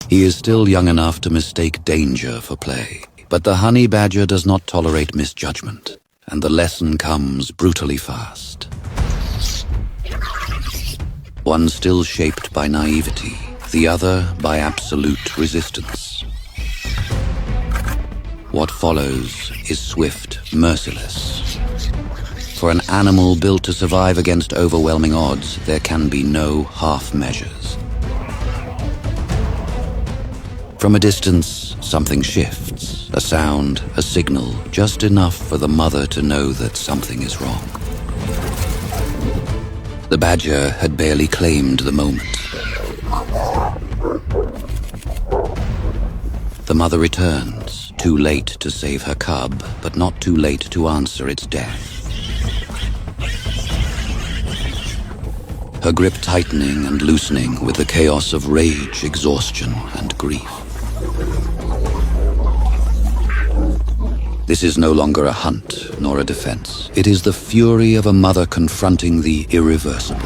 He is still young enough to mistake danger for play, but the honey badger does not tolerate misjudgment, and the lesson comes brutally fast. One still shaped by naivety, the other by absolute resistance. What follows is swift, merciless. For an animal built to survive against overwhelming odds, there can be no half measures. From a distance, something shifts, a sound, a signal, just enough for the mother to know that something is wrong. The badger had barely claimed the moment. The mother returns, too late to save her cub, but not too late to answer its death. Her grip tightening and loosening with the chaos of rage, exhaustion, and grief. This is no longer a hunt, nor a defense. It is the fury of a mother confronting the irreversible.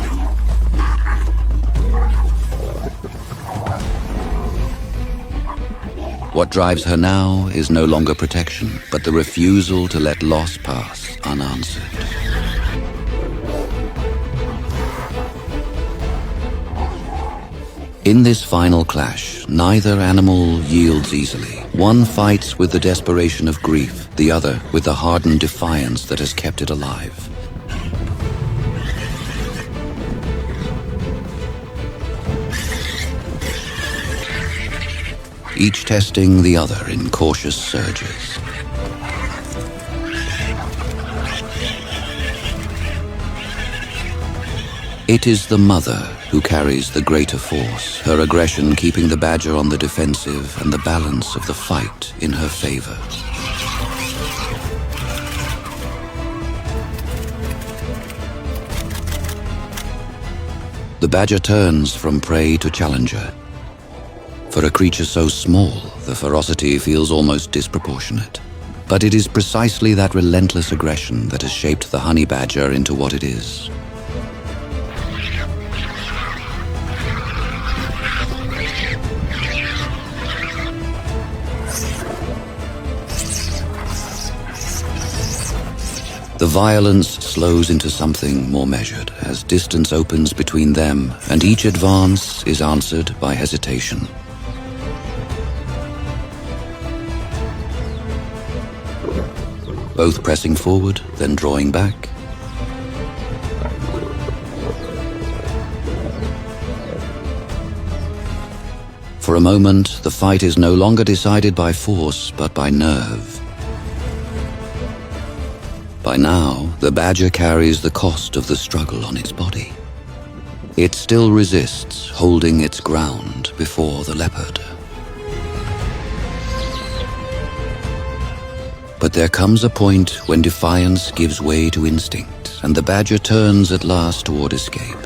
What drives her now is no longer protection, but the refusal to let loss pass unanswered. In this final clash, neither animal yields easily. One fights with the desperation of grief, the other with the hardened defiance that has kept it alive. Each testing the other in cautious surges. It is the mother who carries the greater force, her aggression keeping the badger on the defensive and the balance of the fight in her favor. The badger turns from prey to challenger. For a creature so small, the ferocity feels almost disproportionate. But it is precisely that relentless aggression that has shaped the honey badger into what it is. The violence slows into something more measured as distance opens between them, and each advance is answered by hesitation. Both pressing forward, then drawing back. For a moment, the fight is no longer decided by force, but by nerve. By now, the badger carries the cost of the struggle on its body. It still resists, holding its ground before the leopard. But there comes a point when defiance gives way to instinct, and the badger turns at last toward escape.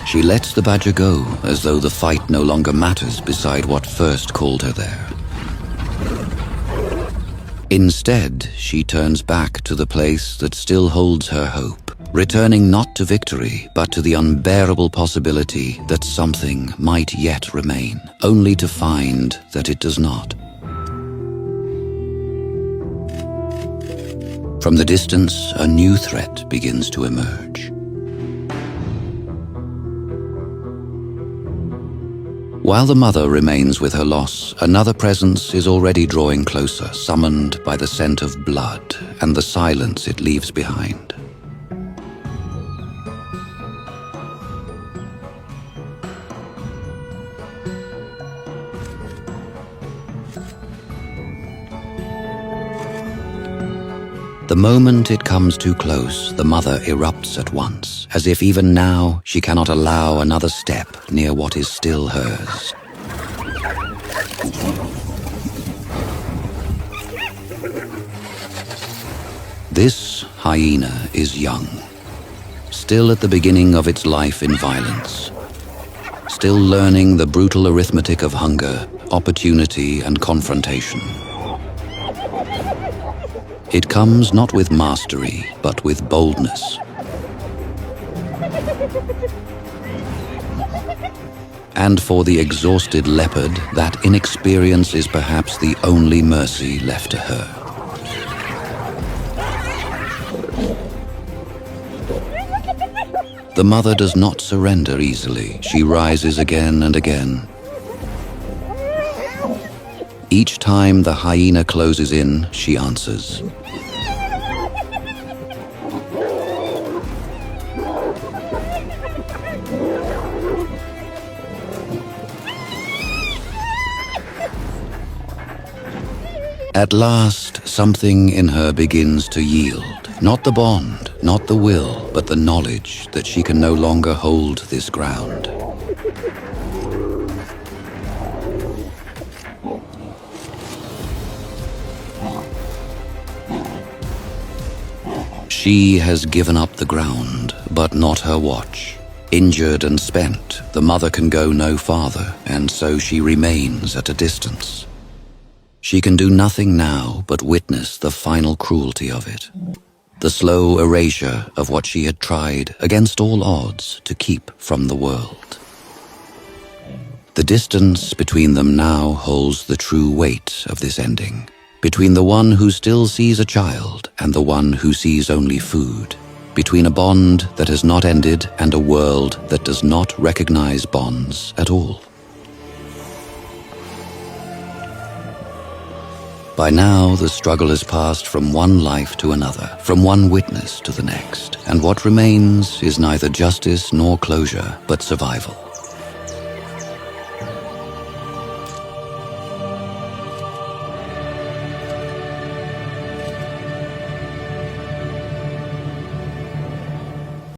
She lets the badger go, as though the fight no longer matters beside what first called her there. Instead, she turns back to the place that still holds her hope, returning not to victory, but to the unbearable possibility that something might yet remain, only to find that it does not. From the distance, a new threat begins to emerge. While the mother remains with her loss, another presence is already drawing closer, summoned by the scent of blood and the silence it leaves behind. The moment it comes too close, the mother erupts at once, as if even now she cannot allow another step near what is still hers. This hyena is young, still at the beginning of its life in violence, still learning the brutal arithmetic of hunger, opportunity, and confrontation. It comes not with mastery, but with boldness. And for the exhausted leopard, that inexperience is perhaps the only mercy left to her. The mother does not surrender easily. She rises again and again. Each time the hyena closes in, she answers. At last, something in her begins to yield. Not the bond, not the will, but the knowledge that she can no longer hold this ground. She has given up the ground, but not her watch. Injured and spent, the mother can go no farther, and so she remains at a distance. She can do nothing now but witness the final cruelty of it, the slow erasure of what she had tried against all odds to keep from the world. The distance between them now holds the true weight of this ending, between the one who still sees a child and the one who sees only food, between a bond that has not ended and a world that does not recognize bonds at all. By now, the struggle has passed from one life to another, from one witness to the next, and what remains is neither justice nor closure, but survival.